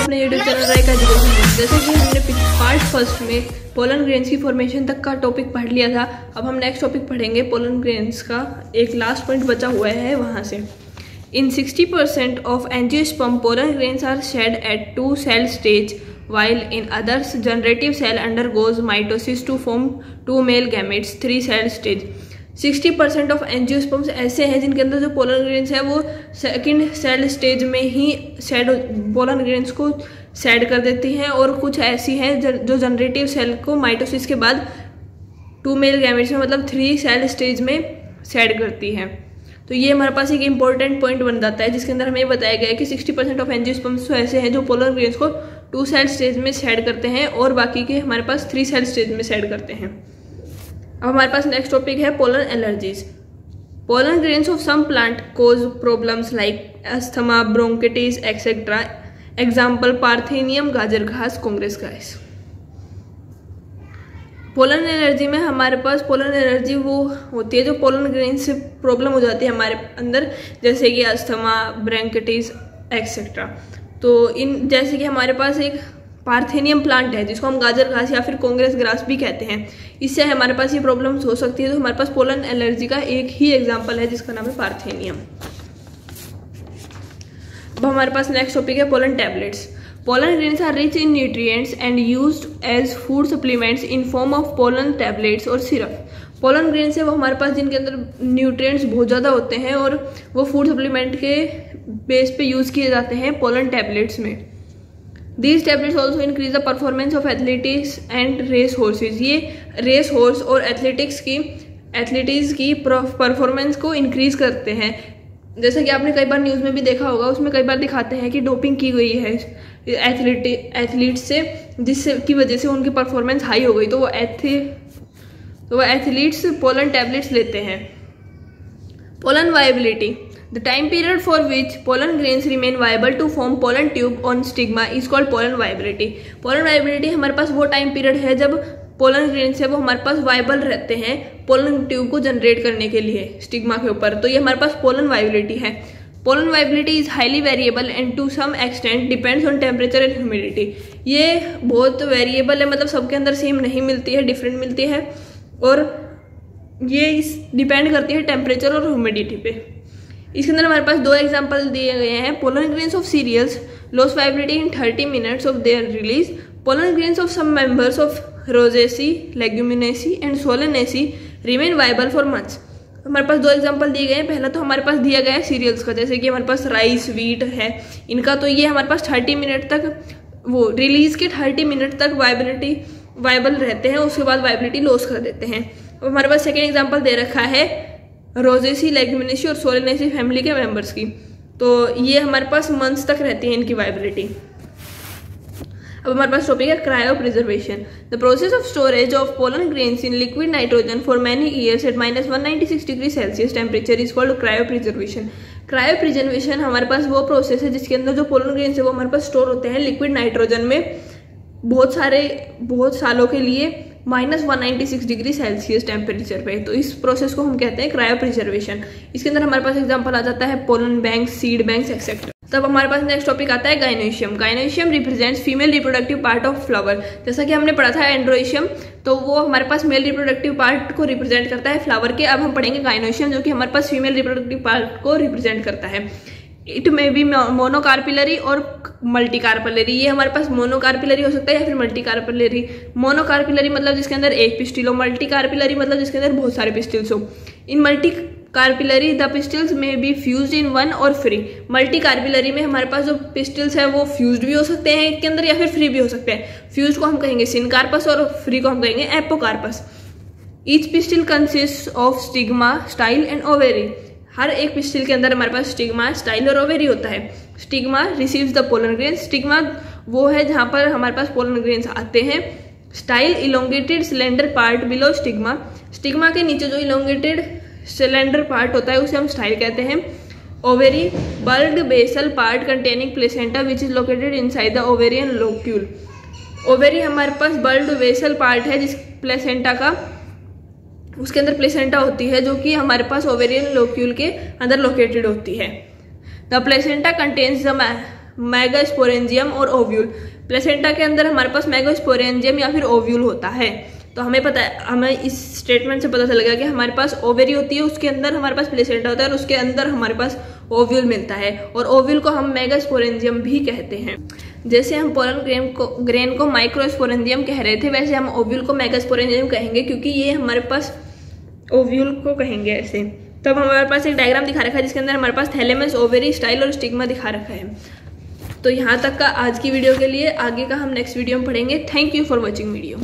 अपने YouTube channel Raika education में। जैसे कि हमने पार्ट फर्स्ट में पोलन ग्रेन्स की फॉर्मेशन तक का टॉपिक पढ़ लिया था, अब हम नेक्स्ट टॉपिक पढ़ेंगे पोलन ग्रेन्स का एक लास्ट पॉइंट बचा हुआ है वहाँ से। In 60% of angiosperm pollen grains are shed at 2 cell stage, while in others generative cell undergoes mitosis to form 2 male gametes 3 cell stage। 60% of angiosperms ऐसे हैं जिनके अंदर जो पोलन ग्रेन्स है वो सेकंड सेल स्टेज में ही पोलन ग्रेन्स को shade कर देती हैं, और कुछ ऐसी हैं जो जनरेटिव सेल को माइटोसिस के बाद 2 मेल गैमेट्स में मतलब 3 सेल स्टेज में शेड करती हैं। तो ये हमारे पास एक इंपॉर्टेंट पॉइंट बन जाता है जिसके अंदर हमें बताया गया है कि 60% ऑफ एंजियोस्पर्म्स तो ऐसे हैं जो पोलन ग्रेन्स को 2 सेल स्टेज में शेड करते हैं और बाकी के हमारे पास 3 सेल स्टेज में शेड करते हैं। अब हमारे पास नेक्स्ट टॉपिक है pollen allergies. Pollen grains of some plant cause problems like asthma, bronchitis etcetera. Example parthenium, गाजर घास, कांग्रेस घास। पोलन एलर्जी में हमारे पास पोलन एलर्जी वो होती है जो पोलन ग्रेन से प्रॉब्लम हो जाती है हमारे अंदर, जैसे कि अस्थमा, ब्रोंकिटिस एक्सेट्रा। तो इन जैसे कि हमारे पास एक पार्थेनियम प्लांट है जिसको हम गाजर घास या फिर कांग्रेस ग्रास भी कहते हैं, इससे हमारे पास ये प्रॉब्लम्स हो सकती है। तो हमारे पास पोलन एलर्जी का एक ही एग्जांपल है जिसका नाम है पार्थेनियम। अब हमारे पास नेक्स्ट टॉपिक है pollen tablets. Pollen grains are rich in nutrients and used as food supplements in form of pollen tablets और सिरप। पोलन ग्रेन्स है वो हमारे पास जिनके अंदर न्यूट्रिएंट्स बहुत ज़्यादा होते हैं और वो फूड सप्लीमेंट के बेस पे यूज़ किए जाते हैं पोलन टैबलेट्स में। These tablets also increase the performance of athletics and race horses। ये रेस हॉर्स और एथलेटिक्स की परफॉर्मेंस को इंक्रीज करते हैं। जैसा कि आपने कई बार न्यूज़ में भी देखा होगा, उसमें कई बार दिखाते हैं कि डोपिंग की गई है एथलीट से, जिससे की वजह से उनकी परफॉर्मेंस हाई हो गई, तो वो एथलीट्स पोलन टैबलेट्स लेते हैं। Pollen viability. The time period for which pollen grains remain viable to form pollen tube on stigma is called pollen viability। pollen viability हमारे पास वो टाइम पीरियड है जब पोलन ग्रेन्स है वो हमारे पास वाइबल रहते हैं पोलन ट्यूब को जनरेट करने के लिए स्टिग्मा के ऊपर, तो ये हमारे पास पोलन वाइबिलिटी है। Pollen viability is highly variable and to some extent depends on temperature and humidity. ये बहुत वेरिएबल है, मतलब सबके अंदर सेम नहीं मिलती है, डिफरेंट मिलती है, और ये डिपेंड करती है टेम्परेचर और ह्यूमिडिटी पे। इसके अंदर हमारे पास 2 एग्जाम्पल दिए गए हैं। Pollen grains of cereals loss viability in 30 minutes of their release. Pollen grains of some members of Rosaceae, Leguminosae and Solanaceae remain viable for months. हमारे पास 2 एग्जाम्पल दिए गए हैं। पहला तो हमारे पास दिया गया है सीरियल्स का, जैसे कि हमारे पास राइस, व्हीट है इनका, तो ये हमारे पास 30 मिनट तक वो रिलीज के 30 मिनट तक वाइबल रहते हैं, उसके बाद वाइबिलिटी लॉस कर देते हैं। अब हमारे पास सेकेंड एग्जाम्पल दे रखा है रोजेसी, लेग्यूमिनेसी और सोलेनेसी फैमिली के मेंबर्स की, तो ये हमारे पास मंथ्स तक रहती है इनकी वाइबिलिटी। अब हमारे पास टॉपिक है cryopreservation. The process of storage of pollen grains in liquid nitrogen for many years at -196 degree Celsius temperature is called cryopreservation. Cryopreservation हमारे पास वो प्रोसेस है जिसके अंदर जो पोलन ग्रेन्स है वो हमारे पास स्टोर होते हैं लिक्विड नाइट्रोजन में बहुत सालों के लिए -196 डिग्री सेल्सियस टेम्परेचर पे। तो इस प्रोसेस को हम कहते हैं क्रायो प्रिजर्वेशन। इसके अंदर हमारे पास एग्जांपल आ जाता है pollen banks, seed banks etcetera. तब हमारे पास नेक्स्ट टॉपिक आता है gynoecium. Gynoecium represents female reproductive part of flower. जैसा कि हमने पढ़ा था एंड्रोइशियम, तो वो हमारे पास मेल रिप्रोडक्टिव पार्ट को रिप्रेजेंट करता है फ्लावर के। अब हम पढ़ेंगे गाइनोइशियम जो कि हमारे पास फीमेल रिप्रोडक्टिव पार्ट को रिप्रेजेंट करता है। इट मे बी मोनोकार्पिलरी और मल्टीकार्पिलरी। ये हमारे पास मोनोकार्पिलरी हो सकता है या फिर मल्टीकार्पिलरी। मोनोकार्पिलरी मतलब जिसके अंदर एक पिस्टिल हो, मल्टीकार्पिलरी मतलब जिसके अंदर बहुत सारे पिस्टिल्स हो। इन मल्टीकार्पिलरी द पिस्टिल्स में बी फ्यूज्ड इन वन और फ्री। मल्टीकार्पिलरी में हमारे पास जो पिस्टिल्स है वो फ्यूज्ड भी हो सकते हैं एक के अंदर या फिर फ्री भी हो सकते हैं। फ्यूज्ड को हम कहेंगे सिनकार्पस और फ्री को हम कहेंगे apocarpous. Each pistil consist of stigma, style and ovary. हर एक पिस्टिल के अंदर हमारे पास स्टिग्मा, स्टाइल और ओवेरी होता है। Stigma receives the pollen grains. Stigma वो है जहाँ पर हमारे पास पोलन ग्रेन्स आते हैं। Style elongated cylinder part below stigma. Stigma के नीचे जो इलोंगेटेड सिलेंडर पार्ट होता है उसे हम स्टाइल कहते हैं। Ovary bulged basal part containing placenta which is located inside the ovarian locule. Ovary हमारे पास बल्ड बेसल पार्ट है जिस प्लेसेंटा का, उसके अंदर प्लेसेंटा होती है जो कि हमारे पास ओवेरियन लोक्यूल के अंदर लोकेटेड होती है। The placenta contains the megasporangium और ओव्यूल। प्लेसेंटा के अंदर हमारे पास मेगास्पोरेंजियम या फिर ओव्यूल होता है। तो हमें पता है, हमें इस स्टेटमेंट से पता चलेगा कि हमारे पास ओवेरी होती है, उसके अंदर हमारे पास प्लेसेंटा होता है और उसके अंदर हमारे पास ओव्यूल मिलता है, और ओव्यूल को हम मेगास्पोरेंजियम भी कहते हैं। जैसे हम पोलन ग्रेन को माइक्रोस्पोरेंजियम कह रहे थे, वैसे हम ओव्यूल को मेगास्पोरेंजियम कहेंगे, क्योंकि ये हमारे पास ओव्यूल को कहेंगे ऐसे। तब हमारे पास एक डायग्राम दिखा रखा है जिसके अंदर हमारे पास थैलेमस, ओवेरी, स्टाइल और स्टिग्मा दिखा रखा है। तो यहाँ तक का आज की वीडियो के लिए, आगे का हम नेक्स्ट वीडियो में पढ़ेंगे। Thank you for watching video.